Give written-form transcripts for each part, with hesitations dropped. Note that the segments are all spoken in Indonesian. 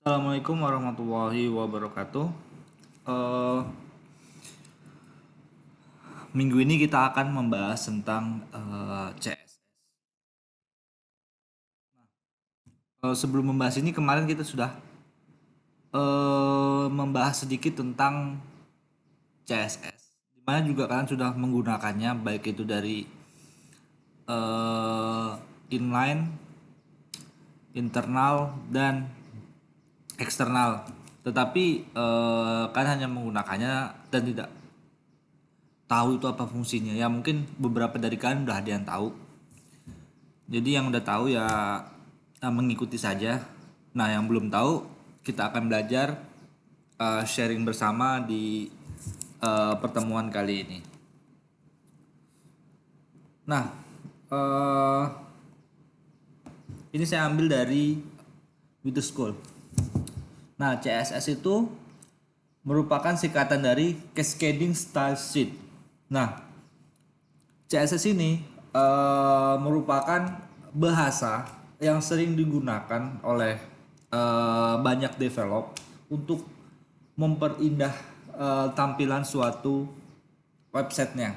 Assalamualaikum warahmatullahi wabarakatuh. Eh, Minggu ini kita akan membahas tentang CS. Sebelum membahas ini kemarin kita sudah membahas sedikit tentang CSS. Dimana juga kalian sudah menggunakannya baik itu dari eh, inline, internal dan eksternal. Tetapi kalian hanya menggunakannya dan tidak tahu itu apa fungsinya. Ya mungkin beberapa dari kalian udah ada yang tahu. Jadi yang udah tahu ya mengikuti saja. Nah yang belum tahu kita akan belajar sharing bersama di pertemuan kali ini. Nah eh, ini saya ambil dari With School. Nah CSS itu merupakan singkatan dari Cascading Style Sheet. Nah CSS ini merupakan bahasa yang sering digunakan oleh banyak develop untuk memperindah tampilan suatu websitenya.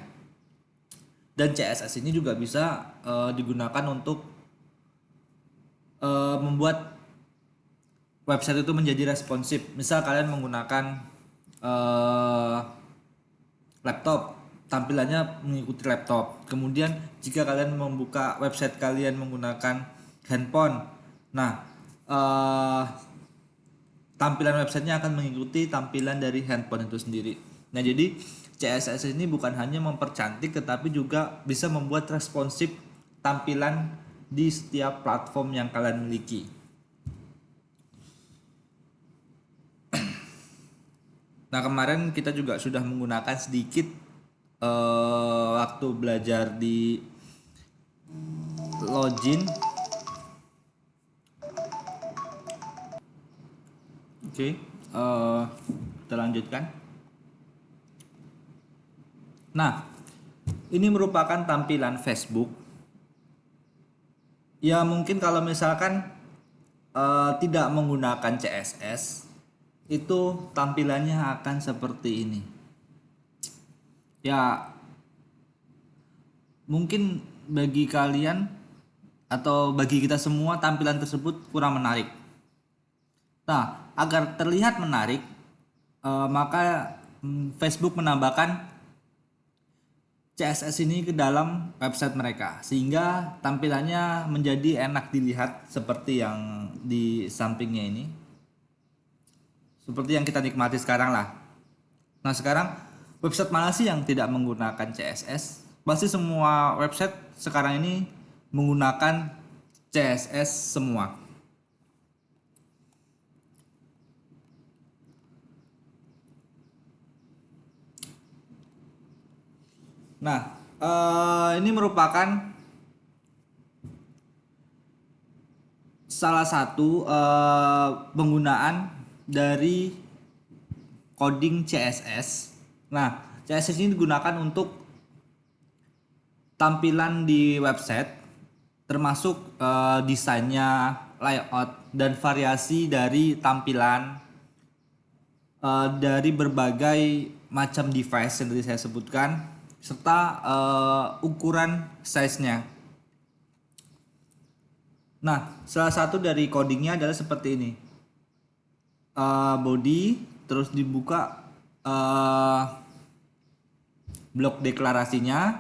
Dan CSS ini juga bisa digunakan untuk membuat website itu menjadi responsif. Misal kalian menggunakan laptop, tampilannya mengikuti laptop. Kemudian jika kalian membuka website kalian menggunakan handphone, nah tampilan websitenya akan mengikuti tampilan dari handphone itu sendiri. Nah jadi CSS ini bukan hanya mempercantik tetapi juga bisa membuat responsif tampilan di setiap platform yang kalian miliki. Nah kemarin kita juga sudah menggunakan sedikit waktu belajar di login. Oke, kita lanjutkan. Nah, ini merupakan tampilan Facebook. Ya mungkin kalau misalkan tidak menggunakan CSS, itu tampilannya akan seperti ini. Ya, mungkin bagi kalian atau bagi kita semua tampilan tersebut kurang menarik. Nah, agar terlihat menarik, maka Facebook menambahkan CSS ini ke dalam website mereka sehingga tampilannya menjadi enak dilihat seperti yang di sampingnya ini. Seperti yang kita nikmati sekarang lah. Nah, sekarang website mana sih yang tidak menggunakan CSS? Pasti semua website sekarang ini menggunakan CSS semua. Nah, ini merupakan salah satu penggunaan dari coding CSS. Nah, CSS ini digunakan untuk tampilan di website, termasuk desainnya, layout, dan variasi dari tampilan dari berbagai macam device yang tadi saya sebutkan, serta ukuran size-nya. Nah, salah satu dari codingnya adalah seperti ini. Body, terus dibuka blok deklarasinya,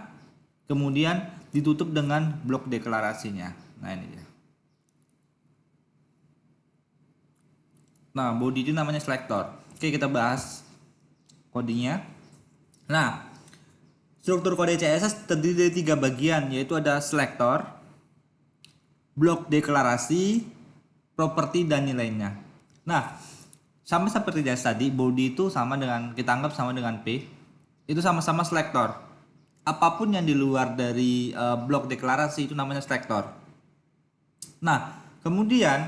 kemudian ditutup dengan blok deklarasinya. Nah, ini dia. Nah, body itu namanya selector. Oke, kita bahas codingnya. Nah, struktur kode CSS terdiri dari 3 bagian, yaitu ada selector, blok deklarasi, properti, dan nilainya. Nah, sama seperti tadi, body itu sama dengan, kita anggap sama dengan P, itu sama-sama selector. Apapun yang di luar dari blok deklarasi itu namanya selector. Nah, kemudian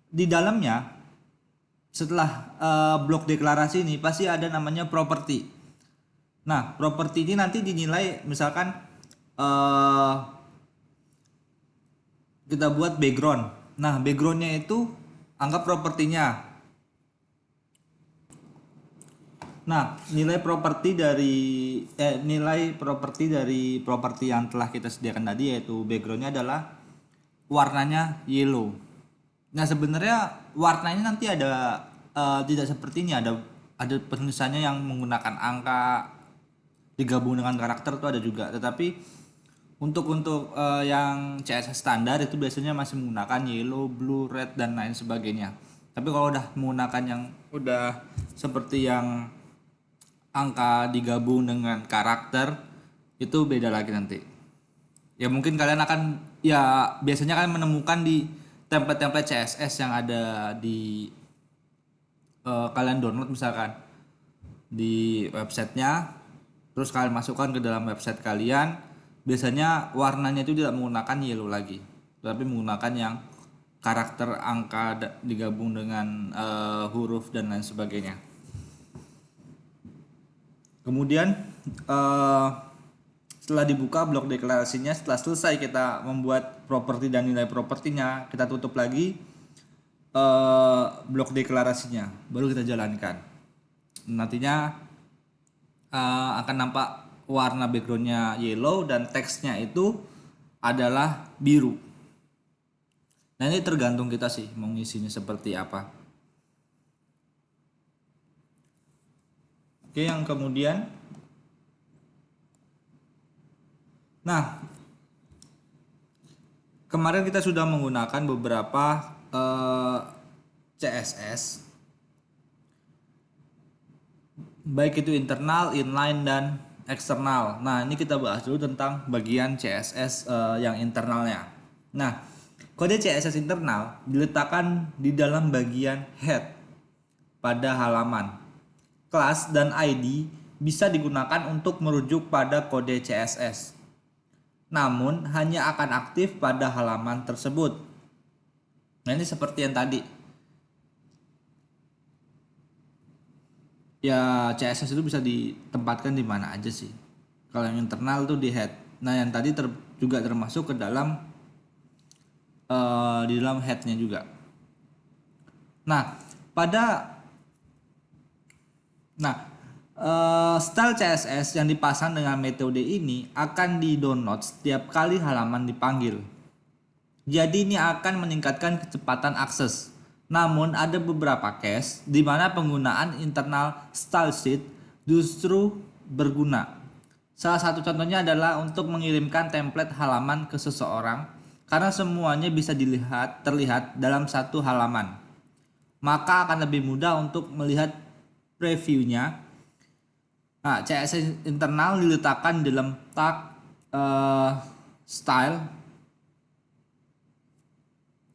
di dalamnya setelah blok deklarasi ini pasti ada namanya properti. Nah, properti ini nanti dinilai misalkan kita buat background. Nah, backgroundnya itu anggap propertinya. Nah, nilai properti dari properti yang telah kita sediakan tadi, yaitu backgroundnya adalah warnanya yellow. Nah, sebenarnya warnanya nanti ada tidak seperti ini, ada penulisannya yang menggunakan angka digabung dengan karakter itu ada juga. Tetapi untuk yang CSS standar itu biasanya masih menggunakan yellow, blue, red dan lain sebagainya. Tapi kalau udah menggunakan yang udah seperti yang angka digabung dengan karakter, itu beda lagi nanti. Ya mungkin kalian akan, ya biasanya kalian menemukan di template-template CSS yang ada di kalian download misalkan di websitenya, terus kalian masukkan ke dalam website kalian. Biasanya warnanya itu tidak menggunakan yellow lagi, tapi menggunakan yang karakter angka digabung dengan huruf dan lain sebagainya. Kemudian setelah dibuka blok deklarasinya, setelah selesai kita membuat properti dan nilai propertinya, kita tutup lagi blok deklarasinya, baru kita jalankan. Nantinya akan nampak warna backgroundnya yellow dan teksnya itu adalah biru. Nah, ini tergantung kita sih mau ngisinya seperti apa. Oke, yang kemudian, nah kemarin kita sudah menggunakan beberapa CSS, baik itu internal, inline dan eksternal. Nah, ini kita bahas dulu tentang bagian CSS yang internalnya. Nah, kode CSS internal diletakkan di dalam bagian head pada halaman. Kelas dan ID bisa digunakan untuk merujuk pada kode CSS, namun hanya akan aktif pada halaman tersebut. Nah, ini seperti yang tadi. Ya, CSS itu bisa ditempatkan di mana aja sih. Kalau yang internal tuh di head. Nah, yang tadi juga termasuk ke dalam di dalam headnya juga. Nah, style CSS yang dipasang dengan metode ini akan di-download setiap kali halaman dipanggil. Jadi ini akan meningkatkan kecepatan akses. Namun ada beberapa case di mana penggunaan internal style sheet justru berguna. Salah satu contohnya adalah untuk mengirimkan template halaman ke seseorang, karena semuanya bisa terlihat dalam satu halaman. Maka akan lebih mudah untuk melihat previewnya. Nah, CSS internal diletakkan dalam tag style.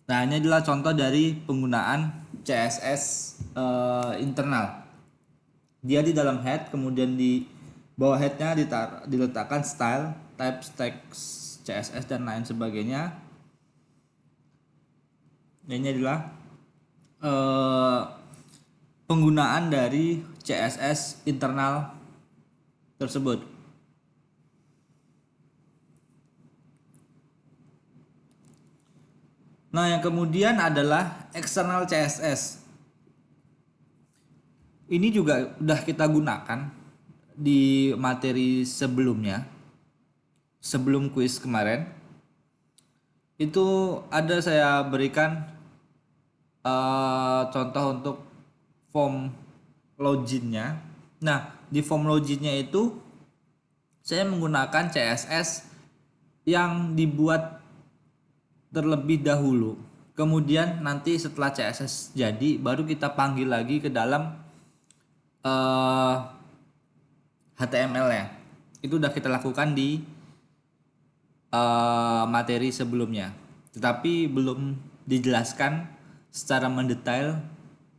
Nah, ini adalah contoh dari penggunaan CSS internal. Dia di dalam head, kemudian di bawah headnya diletakkan style, type, text, CSS dan lain sebagainya. Ini adalah penggunaan dari CSS internal tersebut. Nah, yang kemudian adalah external CSS. Ini juga udah kita gunakan di materi sebelumnya. Sebelum kuis kemarin, itu ada saya berikan contoh untuk form loginnya. Nah, di form loginnya itu saya menggunakan CSS yang dibuat terlebih dahulu. Kemudian nanti setelah CSS jadi, baru kita panggil lagi ke dalam HTML ya. Itu udah kita lakukan di materi sebelumnya. Tetapi belum dijelaskan secara mendetail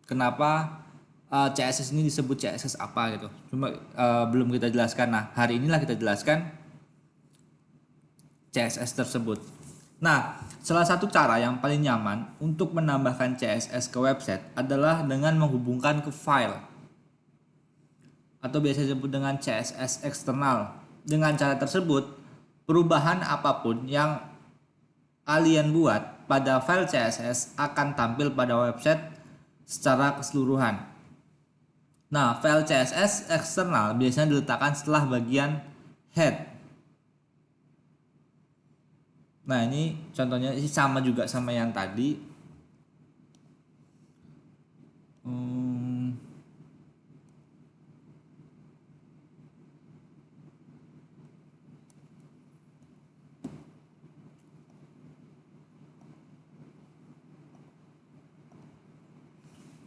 kenapa CSS ini disebut CSS apa gitu. Cuma belum kita jelaskan. Nah, hari inilah kita jelaskan CSS tersebut. Nah, salah satu cara yang paling nyaman untuk menambahkan CSS ke website adalah dengan menghubungkan ke file, atau biasa disebut dengan CSS eksternal. Dengan cara tersebut, perubahan apapun yang kalian buat pada file CSS akan tampil pada website secara keseluruhan. Nah, file CSS eksternal biasanya diletakkan setelah bagian head. Nah, ini contohnya sama juga sama yang tadi.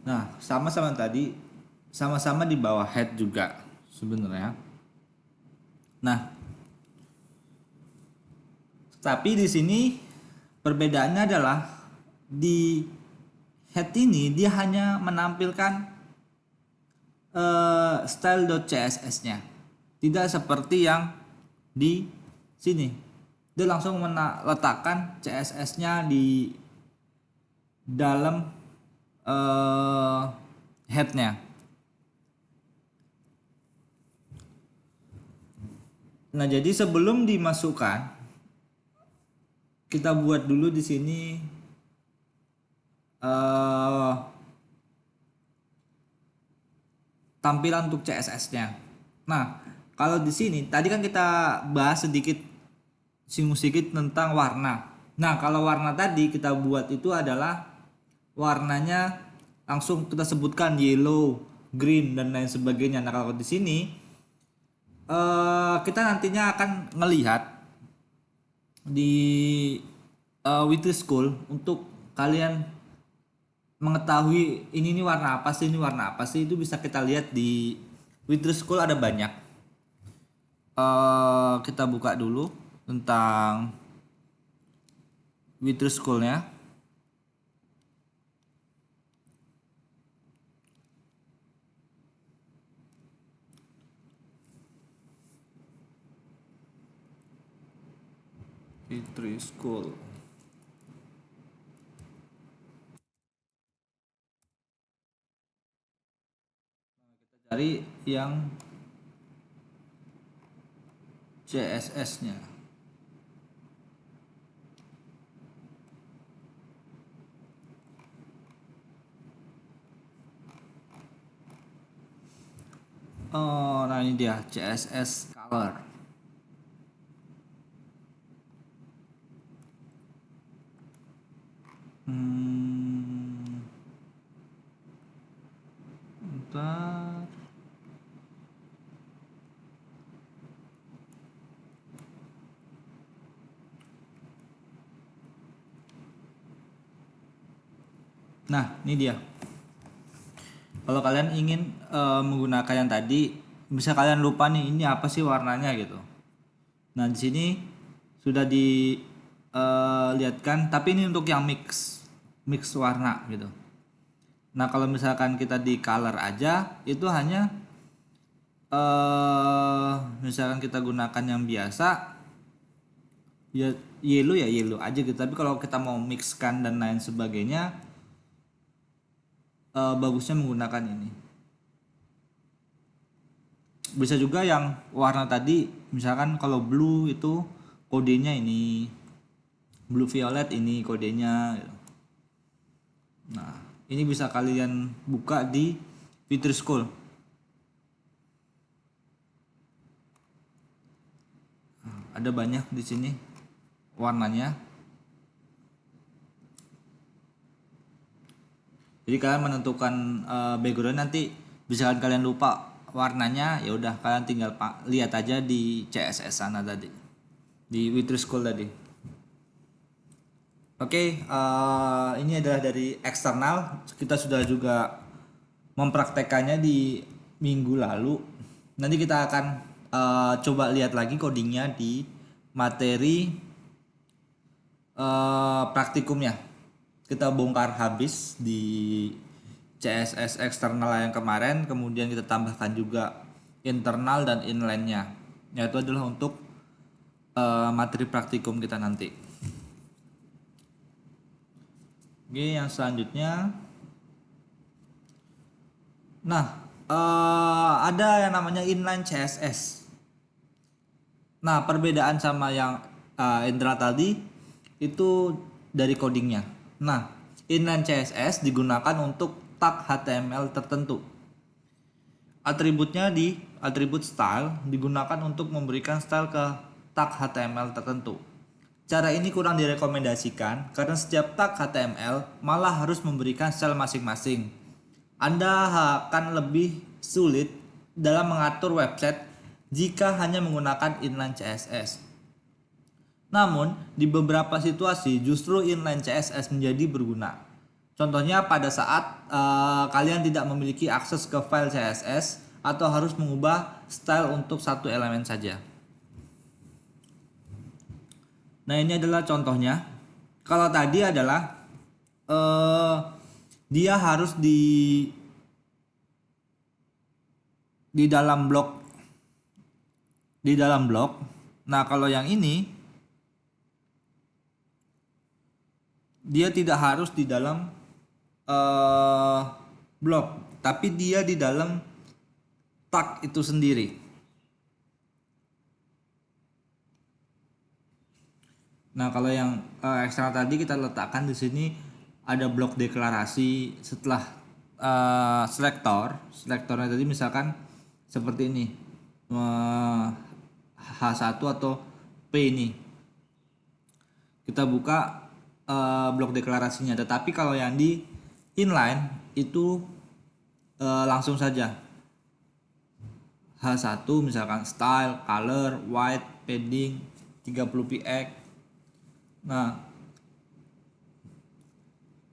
Nah, sama-sama tadi, sama-sama di bawah head juga sebenarnya. Nah, tapi di sini perbedaannya adalah di head ini dia hanya menampilkan style.css-nya. Tidak seperti yang di sini. Dia langsung meletakkan CSS-nya di dalam head-nya. Nah, jadi sebelum dimasukkan, kita buat dulu di sini tampilan untuk CSS-nya. Nah, kalau di sini tadi kan kita bahas singgung sedikit tentang warna. Nah, kalau warna tadi kita buat itu adalah warnanya langsung kita sebutkan yellow, green dan lain sebagainya. Nah, kalau di sini kita nantinya akan melihat di Witty School untuk kalian mengetahui ini warna apa sih, ini warna apa sih, itu bisa kita lihat di Witty School ada banyak. Kita buka dulu tentang Witty School-nya. Witty School. Cari yang CSS-nya. Oh, nah ini dia CSS color. Bentar. Nah, ini dia. Kalau kalian ingin menggunakan yang tadi, bisa kalian lupa nih ini apa sih warnanya gitu. Nah, di sini sudah dilihatkan, tapi ini untuk yang mix warna gitu. Nah, kalau misalkan kita di color aja, itu hanya misalkan kita gunakan yang biasa, ya yellow aja gitu. Tapi kalau kita mau mixkan dan lain sebagainya, bagusnya menggunakan ini. Bisa juga yang warna tadi, misalkan kalau blue itu kodenya ini, blue violet ini kodenya. Nah, ini bisa kalian buka di Witty School. Ada banyak di sini warnanya. Jadi kalian menentukan background, nanti misalkan kalian lupa warnanya, ya udah kalian tinggal lihat aja di CSS sana tadi, di Witty School tadi. Oke, ini adalah dari eksternal. Kita sudah juga mempraktekannya di minggu lalu. Nanti kita akan coba lihat lagi codingnya di materi praktikumnya. Kita bongkar habis di CSS eksternal yang kemarin, kemudian kita tambahkan juga internal dan inline-nya. Yaitu adalah untuk materi praktikum kita nanti. Oke, yang selanjutnya. Nah, ada yang namanya inline CSS. Nah, perbedaan sama yang internal tadi itu dari codingnya. Nah, inline CSS digunakan untuk tag HTML tertentu. Atributnya di atribut style digunakan untuk memberikan style ke tag HTML tertentu. Cara ini kurang direkomendasikan karena setiap tag HTML malah harus memberikan style masing-masing. Anda akan lebih sulit dalam mengatur website jika hanya menggunakan inline CSS. Namun, di beberapa situasi justru inline CSS menjadi berguna. Contohnya pada saat kalian tidak memiliki akses ke file CSS atau harus mengubah style untuk satu elemen saja. Nah, ini adalah contohnya. Kalau tadi adalah dia harus di dalam blok. Nah, kalau yang ini dia tidak harus di dalam blok, tapi dia di dalam tag itu sendiri. Nah, kalau yang eksternal tadi kita letakkan di sini ada blok deklarasi setelah selektornya tadi misalkan seperti ini, H1 atau P ini. Kita buka blok deklarasinya, tetapi kalau yang di inline itu langsung saja H1 misalkan style, color, white, padding 30 px. Nah,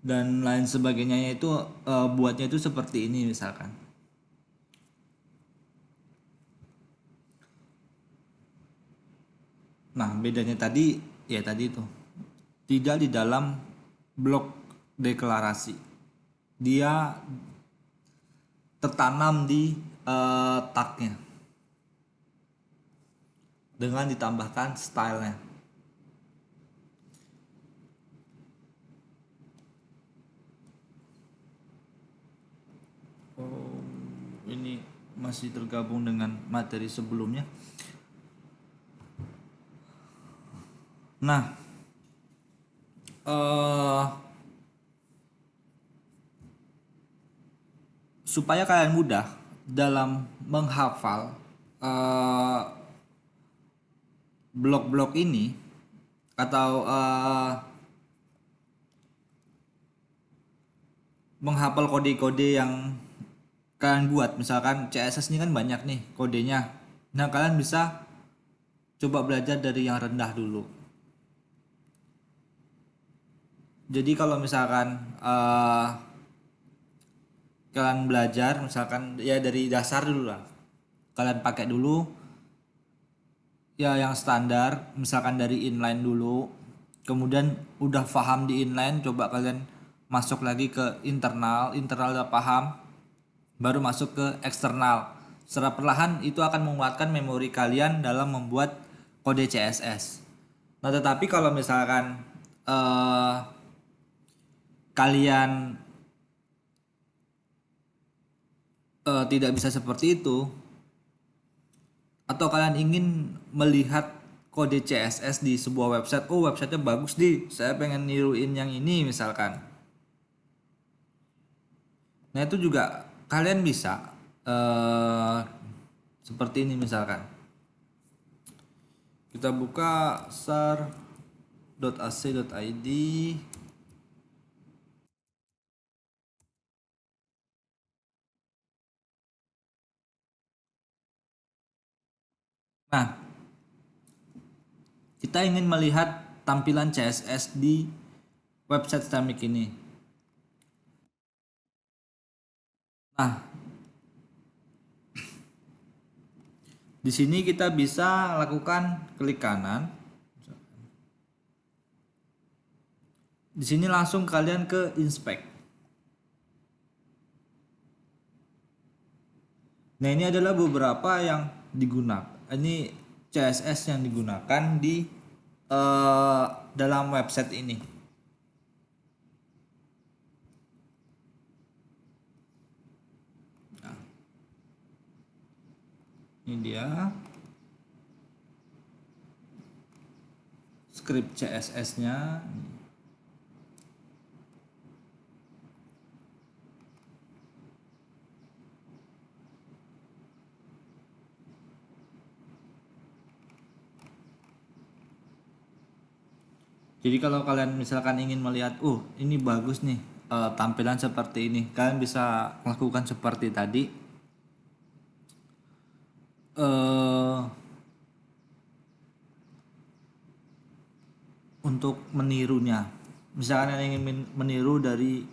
dan lain sebagainya itu buatnya itu seperti ini misalkan. Nah, bedanya tadi ya tadi itu tidak di dalam blok deklarasi. Dia tertanam di tagnya dengan ditambahkan stylenya. Oh, ini masih tergabung dengan materi sebelumnya. Nah, supaya kalian mudah dalam menghafal blok-blok ini atau menghafal kode-kode yang kalian buat, misalkan CSS ini kan banyak nih kodenya. Nah, kalian bisa coba belajar dari yang rendah dulu. Jadi kalau misalkan kalian belajar misalkan ya dari dasar dulu lah, kalian pakai dulu ya yang standar, misalkan dari inline dulu, kemudian udah paham di inline, coba kalian masuk lagi ke internal udah paham, baru masuk ke eksternal. Secara perlahan itu akan menguatkan memori kalian dalam membuat kode CSS. Nah, tetapi kalau misalkan kalian tidak bisa seperti itu, atau kalian ingin melihat kode CSS di sebuah website, oh websitenya bagus nih, saya pengen niruin yang ini misalkan. Nah, itu juga kalian bisa seperti ini misalkan. Kita buka sar.ac.id. Nah, kita ingin melihat tampilan CSS di website Stymic ini. Nah, di sini kita bisa lakukan klik kanan. Di sini langsung kalian ke inspect. Nah, ini adalah beberapa yang digunakan. Ini CSS yang digunakan di dalam website ini. Nah, ini dia script CSS-nya. Jadi kalau kalian misalkan ingin melihat, ini bagus nih, tampilan seperti ini, kalian bisa lakukan seperti tadi. eh untuk menirunya, misalkan kalian ingin meniru dari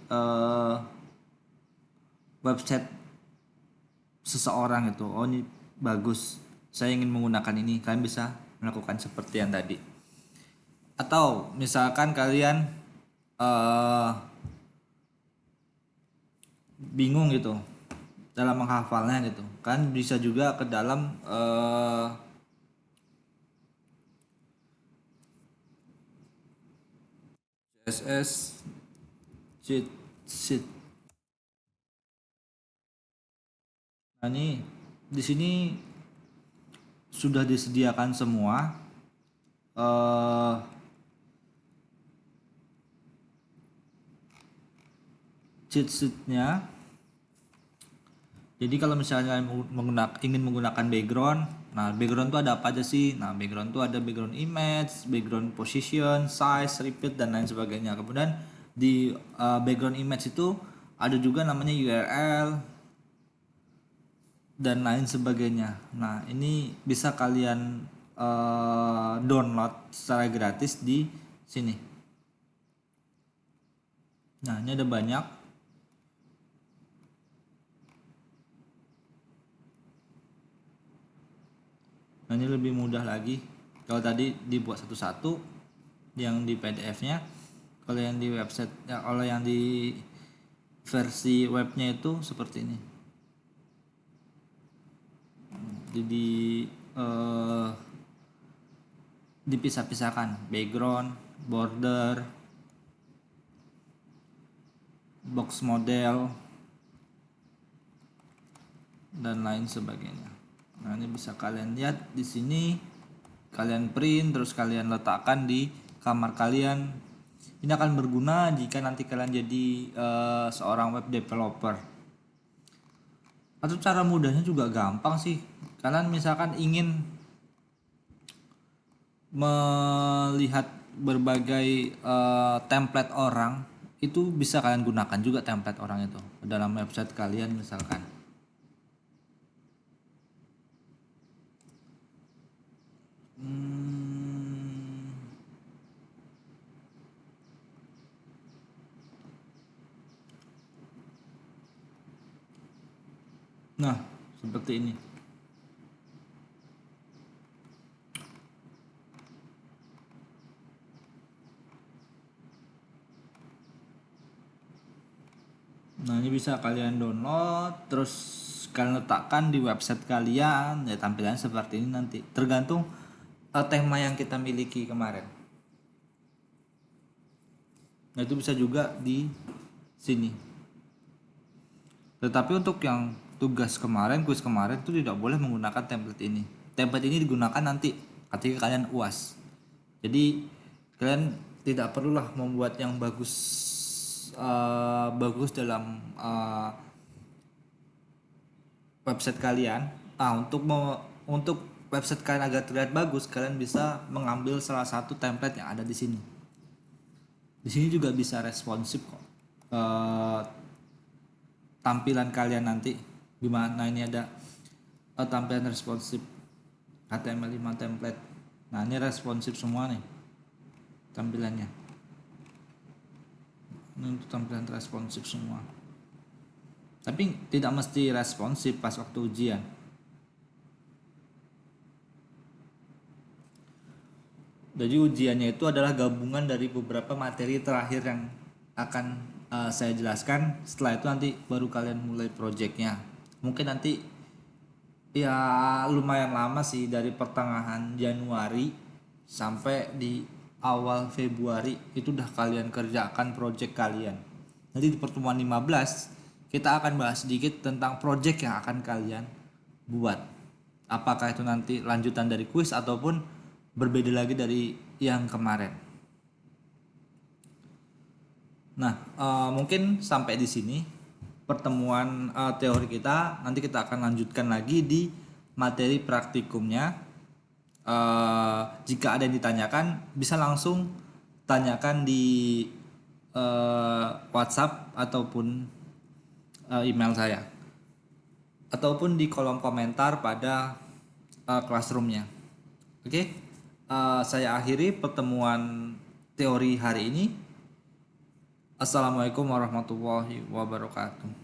website seseorang itu, ini bagus, saya ingin menggunakan ini, kalian bisa melakukan seperti yang tadi. Atau misalkan kalian bingung gitu dalam menghafalnya gitu kan, bisa juga ke dalam CSS cheat sheet. Nah ini di sini sudah disediakan semua cheat sheetnya. Jadi kalau misalnya ingin menggunakan background, nah background itu ada apa aja sih? Nah background itu ada background image, background position, size, repeat, dan lain sebagainya. Kemudian di background image itu ada juga namanya URL dan lain sebagainya. Nah ini bisa kalian download secara gratis di sini. Nah ini ada banyak. Nah ini lebih mudah lagi. Kalau tadi dibuat satu-satu yang di PDF-nya, kalau yang di website, ya, kalau yang di versi webnya itu seperti ini. Jadi dipisah-pisahkan background, border, box model, dan lain sebagainya. Nah ini bisa kalian lihat di sini, kalian print terus kalian letakkan di kamar kalian. Ini akan berguna jika nanti kalian jadi seorang web developer. Atau cara mudahnya juga gampang sih. Kalian misalkan ingin melihat berbagai template orang, itu bisa kalian gunakan juga template orang itu dalam website kalian misalkan. Nah, seperti ini. Nah, ini bisa kalian download, terus kalian letakkan di website kalian, ya tampilannya seperti ini nanti. Tergantung tema yang kita miliki kemarin. Nah, itu bisa juga di sini. Tetapi untuk yang tugas kemarin, kuis kemarin itu tidak boleh menggunakan template ini. Template ini digunakan nanti ketika kalian UAS. Jadi kalian tidak perlulah membuat yang bagus dalam website kalian. Untuk website kalian agar terlihat bagus, kalian bisa mengambil salah satu template yang ada di sini. Di sini juga bisa responsif kok. Tampilan kalian nanti gimana, ini ada tampilan responsif HTML5 template. Nah ini responsif semua nih tampilannya. Ini untuk tampilan responsif semua, tapi tidak mesti responsif pas waktu ujian. Jadi ujiannya itu adalah gabungan dari beberapa materi terakhir yang akan saya jelaskan. Setelah itu nanti baru kalian mulai projectnya. Mungkin nanti ya lumayan lama sih, dari pertengahan Januari sampai di awal Februari itu udah kalian kerjakan project kalian. Nanti di pertemuan 15 kita akan bahas sedikit tentang project yang akan kalian buat. Apakah itu nanti lanjutan dari kuis ataupun berbeda lagi dari yang kemarin. Nah, mungkin sampai di sini pertemuan teori kita. Nanti kita akan lanjutkan lagi di materi praktikumnya. Jika ada yang ditanyakan bisa langsung tanyakan di WhatsApp ataupun email saya, ataupun di kolom komentar pada classroomnya. Oke, saya akhiri pertemuan teori hari ini. Assalamualaikum warahmatullahi wabarakatuh.